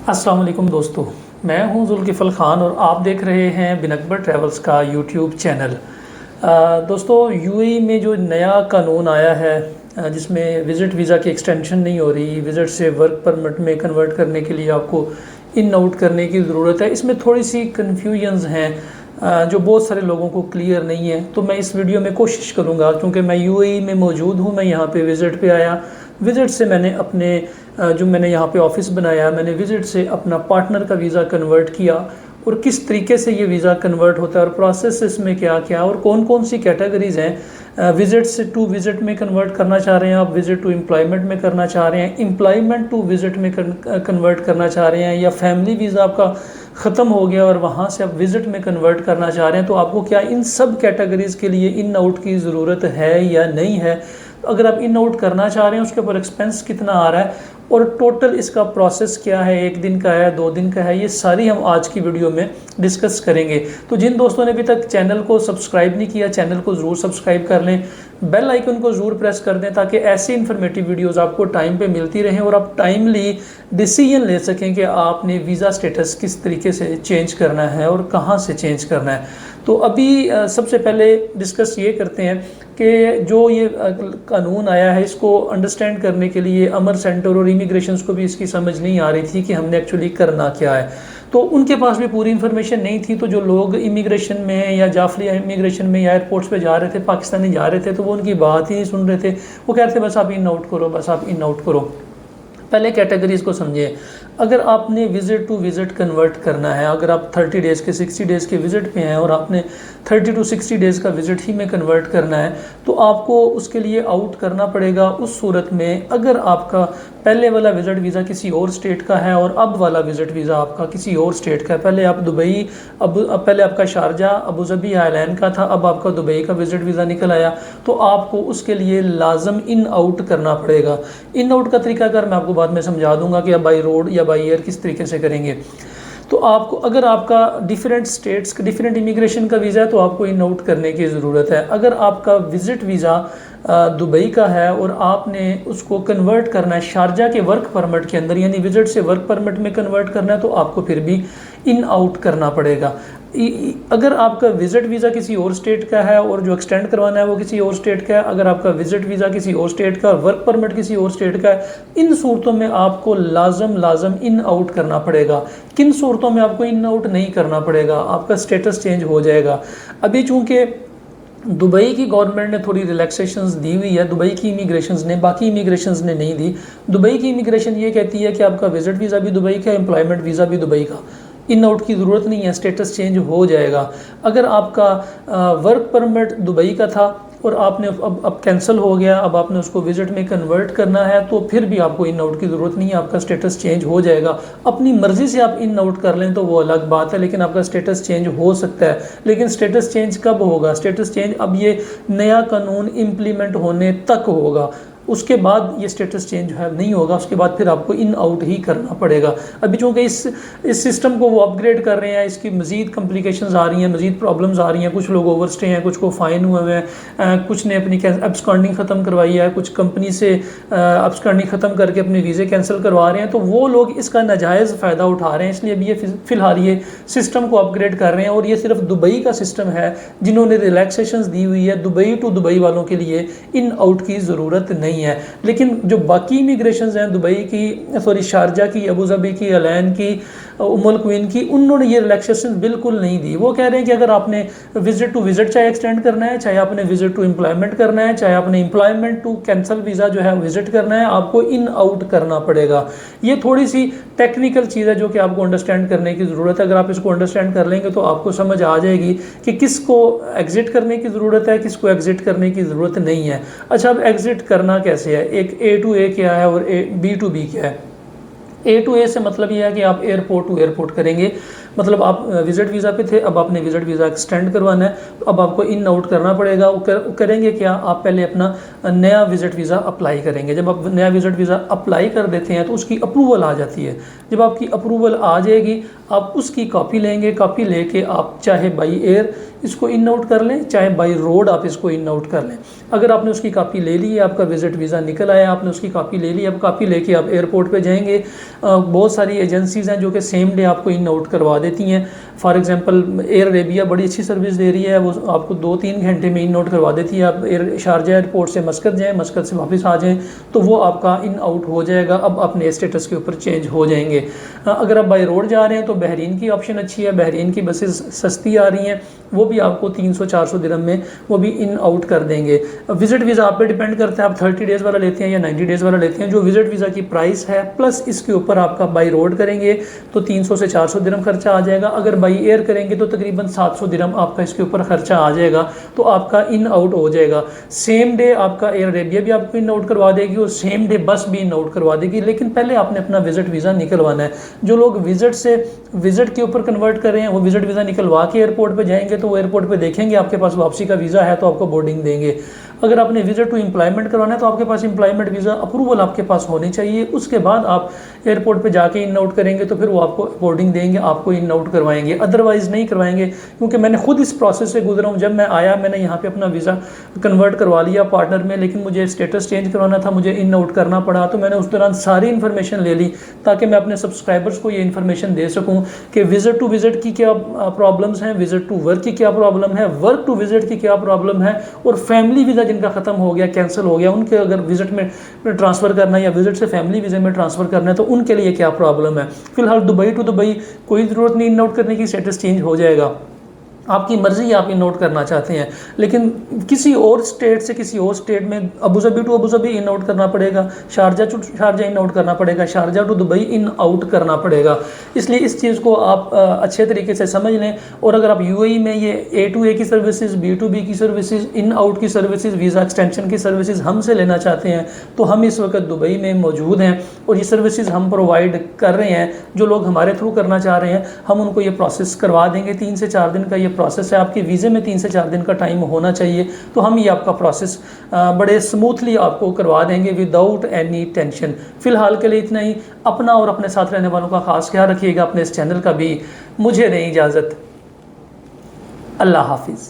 अस्सलाम वालेकुम दोस्तों, मैं हूं जुल्किफ़ल ख़ान और आप देख रहे हैं बिन अकबर ट्रैवल्स का यूट्यूब चैनल। दोस्तों, यूएई में जो नया कानून आया है जिसमें विज़िट वीज़ा की एक्सटेंशन नहीं हो रही, विज़िट से वर्क परमिट में कन्वर्ट करने के लिए आपको इन आउट करने की ज़रूरत है। इसमें थोड़ी सी कन्फ्यूजन्स हैं जो बहुत सारे लोगों को क्लियर नहीं है। तो मैं इस वीडियो में कोशिश करूँगा, क्योंकि मैं यूएई में मौजूद हूँ, मैं यहाँ पे विज़िट पे आया। विज़िट से मैंने अपने जो मैंने यहाँ पे ऑफ़िस बनाया, मैंने विज़िट से अपना पार्टनर का वीज़ा कन्वर्ट किया और किस तरीके से ये वीज़ा कन्वर्ट होता है और प्रोसेस इसमें क्या क्या और कौन कौन सी कैटेगरीज़ हैं। विज़िट से टू विज़िट में कन्वर्ट करना चाह रहे हैं आप, विज़िट टू एम्प्लॉयमेंट में करना चाह रहे हैं, एम्प्लॉयमेंट टू विज़िट में कन्वर्ट करना चाह रहे हैं, या फैमिली वीज़ा आपका ख़त्म हो गया और वहाँ से आप विज़िट में कन्वर्ट करना चाह रहे हैं। तो आपको क्या इन सब कैटेगरीज़ के लिए इन आउट की ज़रूरत है या नहीं है। अगर आप इन आउट करना चाह रहे हैं, उसके ऊपर एक्सपेंस कितना आ रहा है और टोटल इसका प्रोसेस क्या है, 1 दिन का है, 2 दिन का है, ये सारी हम आज की वीडियो में डिस्कस करेंगे। तो जिन दोस्तों ने अभी तक चैनल को सब्सक्राइब नहीं किया, चैनल को ज़रूर सब्सक्राइब कर लें, बेल आइकन को ज़रूर प्रेस कर दें ताकि ऐसी इन्फॉर्मेटिव वीडियोस आपको टाइम पे मिलती रहें और आप टाइमली डिसीजन ले सकें कि आपने वीज़ा स्टेटस किस तरीके से चेंज करना है और कहाँ से चेंज करना है। तो अभी सबसे पहले डिस्कस ये करते हैं कि जो ये कानून आया है, इसको अंडरस्टैंड करने के लिए अमर सेंटर और इमिग्रेशन को भी इसकी समझ नहीं आ रही थी कि हमने एक्चुअली करना क्या है। तो उनके पास भी पूरी इन्फॉर्मेशन नहीं थी। तो जो लोग इमिग्रेशन में या जाफलिया इमिग्रेशन में या एयरपोर्ट्स पे जा रहे थे, पाकिस्तानी जा रहे थे, तो वो उनकी बात ही नहीं सुन रहे थे। वो कह रहे थे बस आप इन आउट करो, बस आप इन आउट करो। पहले कैटेगरीज को समझिए। अगर आपने विज़िट टू विज़िट कन्वर्ट करना है, अगर आप 30 डेज़ के 60 डेज़ के विज़िट पे हैं और आपने 30 टू 60 डेज़ का विज़िट ही में कन्वर्ट करना है, तो आपको उसके लिए आउट करना पड़ेगा उस सूरत में अगर आपका पहले वाला विज़िट वीज़ा किसी और स्टेट का है और अब वाला विज़िट वीज़ा आपका किसी और स्टेट का है। पहले आप दुबई, अब पहले आपका शारजा अबू ज़बी आइलैंड का था, अब आपका दुबई का विज़िट वीज़ा निकल आया, तो आपको उसके लिए लाजम इन आउट करना पड़ेगा। इन आउट का तरीका अगर मैं आपको बाद में समझा दूंगा कि आप बाई रोड या बाई एयर किस तरीके से करेंगे। तो आपको अगर आपका डिफरेंट स्टेट्स डिफरेंट इमिग्रेशन का वीज़ा है तो आपको इन आउट करने की ज़रूरत है। अगर आपका विज़िट वीज़ा दुबई का है और आपने उसको कन्वर्ट करना है शारजा के वर्क परमिट के अंदर, यानी विज़िट से वर्क परमिट में कन्वर्ट करना है, तो आपको फिर भी इन आउट करना पड़ेगा। अगर आपका विज़िट वीज़ा किसी और स्टेट का है और जो एक्सटेंड करवाना है वो किसी और स्टेट का है, अगर आपका विज़िट वीज़ा किसी और स्टेट का, वर्क परमिट किसी और स्टेट का है, इन सूरतों में आपको लाजम इन आउट करना पड़ेगा। किन सूरतों में आपको इन आउट नहीं करना पड़ेगा, आपका स्टेटस चेंज हो जाएगा। अभी चूँकि दुबई की गवर्नमेंट ने थोड़ी रिलैक्सेशंस दी हुई है, दुबई की इमिग्रेशंस ने, बाकी इमिग्रेशंस ने नहीं दी। दुबई की इमिग्रेशन ये कहती है कि आपका विज़िट वीज़ा भी दुबई का, एम्प्लॉयमेंट वीज़ा भी दुबई का, इन आउट की ज़रूरत नहीं है, स्टेटस चेंज हो जाएगा। अगर आपका वर्क परमिट दुबई का था और आपने अब कैंसिल हो गया, अब आपने उसको विज़िट में कन्वर्ट करना है, तो फिर भी आपको इन आउट की ज़रूरत नहीं है, आपका स्टेटस चेंज हो जाएगा। अपनी मर्ज़ी से आप इन आउट कर लें तो वो अलग बात है, लेकिन आपका स्टेटस चेंज हो सकता है। लेकिन स्टेटस चेंज कब होगा? स्टेटस चेंज अब ये नया कानून इम्प्लीमेंट होने तक होगा, उसके बाद ये स्टेटस चेंज है नहीं होगा। उसके बाद फिर आपको इन आउट ही करना पड़ेगा। अभी चूँकि इस सिस्टम को वो अपग्रेड कर रहे हैं, इसकी मज़ीद कम्प्लिकेशंस आ रही हैं, मज़ीद प्रॉब्लम्स आ रही हैं। कुछ लोग ओवरस्टे हैं, कुछ को फ़ाइन हुए हैं, कुछ ने अपनी अब्सकॉन्डिंग ख़त्म करवाई है, कुछ कंपनी से अब्सकॉन्डिंग ख़त्म करके अपने वीज़े कैंसिल करवा रहे हैं। तो वो लोग इसका नाजायज़ फ़ायदा उठा रहे हैं, इसलिए अभी ये फ़िलहाल ये सिस्टम को अपग्रेड कर रहे हैं। और ये सिर्फ दुबई का सिस्टम है जिन्होंने रिलैक्सेशंस दी हुई है। दुबई टू दुबई वालों के लिए इन आउट की ज़रूरत नहीं है। लेकिन जो बाकी इमिग्रेशंस हैं, दुबई की, शारजा की, अबू ज़बी की, अलैन की, उम्मुल क्वीन की, उन्होंने ये रिलैक्सेशन बिल्कुल नहीं दी। वो कह रहे हैं कि अगर आपने विज़िट टू विज़िट चाहे एक्सटेंड करना है, चाहे आपने विज़िट टू एम्प्लॉयमेंट करना है, चाहे आपने एम्प्लॉयमेंट टू कैंसिल वीज़ा जो है विज़िट करना है, आपको इन आउट करना पड़ेगा। ये थोड़ी सी टेक्निकल चीज़ है जो कि आपको अंडरस्टैंड करने की ज़रूरत है। अगर आप इसको अंडरस्टैंड कर लेंगे तो आपको समझ आ जाएगी कि किसको एग्ज़िट करने की ज़रूरत है, किसको एग्ज़िट करने की ज़रूरत नहीं है। अच्छा, अब एग्ज़िट करना कैसे है? एक ए टू ए क्या है और बी टू बी क्या है? ए टू ए से मतलब ये है कि आप एयरपोर्ट टू एयरपोर्ट करेंगे। मतलब आप विज़िट वीज़ा पे थे, अब आपने विज़िट वीज़ा एक्सटेंड करवाना है, तो अब आपको इन आउट करना पड़ेगा। वो करेंगे क्या? आप पहले अपना नया विज़िट वीज़ा अप्लाई करेंगे। जब आप नया विज़िट वीज़ा अप्लाई कर देते हैं तो उसकी अप्रूवल आ जाती है। जब आपकी अप्रूवल आ जाएगी, आप उसकी कॉपी लेंगे। कॉपी लेके आप चाहे बाई एयर इसको इन आउट कर लें, चाहे बाई रोड आप इसको इन आउट कर लें। अगर आपने उसकी कॉपी ले ली है, आपका विज़िट वीज़ा निकल आया, आपने उसकी कॉपी ले ली, अब कॉपी लेके आप एयरपोर्ट पे जाएंगे। बहुत सारी एजेंसीज़ हैं जो कि सेम डे आपको इन आउट करवा देती हैं। फॉर एग्जांपल एयर अरेबिया बड़ी अच्छी सर्विस दे रही है, वो आपको 2-3 घंटे में इन आउट करवा देती है। आप शारजा एयरपोर्ट से मस्कत जाएँ, मस्कत से वापस आ जाएँ तो वो आपका इन आउट हो जाएगा। अब अपने स्टेटस के ऊपर चेंज हो जाएंगे। अगर आप बाई रोड जा रहे हैं तो बहरीन की ऑप्शन अच्छी है, बहरीन की बसेस सस्ती आ रही हैं, वो भी आपको 300-400 दिरहम में वो भी इन आउट कर देंगे। विजिट वीज़ा आप पे डिपेंड करता है, आप 30 डेज़ वाला लेते हैं या 90 डेज़ वाला लेते हैं। जो विजिट वीज़ा की प्राइस है प्लस इसके ऊपर आपका बाई रोड करेंगे तो 300 से 400 दिरहम खर्चा आ जाएगा। अगर बाई एयर करेंगे तो तकरीबन 700 दिरहम आपका इसके ऊपर खर्चा आ जाएगा, तो आपका इन आउट हो जाएगा। सेम डे आपका एयर अरेबिया भी आपको इन आउट करवा देगी और सेम डे बस भी इन आउट करवा देगी, लेकिन पहले आपने अपना विजिट वीज़ा निकलवाना है। जो लोग विजिट से विजिट के ऊपर कन्वर्ट कर रहे हैं वो विजिट वीज़ा निकलवा के एयरपोर्ट पे जाएंगे तो वो एयरपोर्ट पे देखेंगे आपके पास वापसी का वीज़ा है तो आपको बोर्डिंग देंगे। अगर आपने विजिट टू एम्प्लॉयमेंट करवाना है तो आपके पास एम्प्लॉयमेंट वीज़ा अप्रूवल आपके पास होनी चाहिए। उसके बाद आप एयरपोर्ट पे जाके इन आउट करेंगे तो फिर वो आपको बोर्डिंग देंगे, आपको इन आउट करवाएंगे, अदरवाइज़ नहीं करवाएंगे। क्योंकि मैंने खुद इस प्रोसेस से गुजरा हूँ। जब मैं आया मैंने यहाँ पे अपना वीज़ा कन्वर्ट करवा लिया पार्टनर में, लेकिन मुझे स्टेटस चेंज करवाना था, मुझे इन आउट करना पड़ा। तो मैंने उस दौरान सारी इन्फॉर्मेशन ले ली ताकि मैं अपने सब्सक्राइबर्स को ये इन्फॉर्मेशन दे सकूँ कि विजिट टू विजिट की क्या प्रॉब्लम्स हैं, विजिट टू वर्क की क्या प्रॉब्लम है, वर्क टू विजिट की क्या प्रॉब्लम है, और फैमिली वीज़ा जिनका ख़त्म हो गया, कैंसिल हो गया, उनके अगर विजिट में ट्रांसफ़र करना है या विजिट से फैमिली वीज़े में ट्रांसफ़र करना है तो उनके लिए क्या प्रॉब्लम है। फिलहाल दुबई टू दुबई कोई ज़रूरत नहीं इन आउट करने की, स्टेटस चेंज हो जाएगा। आपकी मर्ज़ी आप इन आउट करना चाहते हैं, लेकिन किसी और स्टेट से किसी और स्टेट में अबूज़बी टू अबूज़बी इन आउट करना पड़ेगा, Sharjah to Sharjah in out करना पड़ेगा, Sharjah to Dubai in out करना पड़ेगा। इसलिए इस चीज़ को आप अच्छे तरीके से समझ लें। और अगर आप यूएई में ये A2A की सर्विसेज, B2B की सर्विसेज, इन आउट की सर्विसेज, वीज़ा एक्सटेंशन की सर्विसेज हमसे लेना चाहते हैं तो हम इस वक्त दुबई में मौजूद हैं और ये सर्विसेज हम प्रोवाइड कर रहे हैं। जो लोग हमारे थ्रू करना चाह रहे हैं हम उनको ये प्रोसेस करवा देंगे। 3 से 4 दिन का ये प्रोसेस है, आपके वीज़े में 3 से 4 दिन का टाइम होना चाहिए, तो हम ये आपका प्रोसेस बड़े स्मूथली आपको करवा देंगे विदाउट एनी टेंशन। फ़िलहाल के लिए इतना ही। अपना और अपने साथ रहने वालों का खास ख्याल रखिएगा, अपने इस चैनल का भी। मुझे दें इजाज़त। अल्लाह हाफिज़।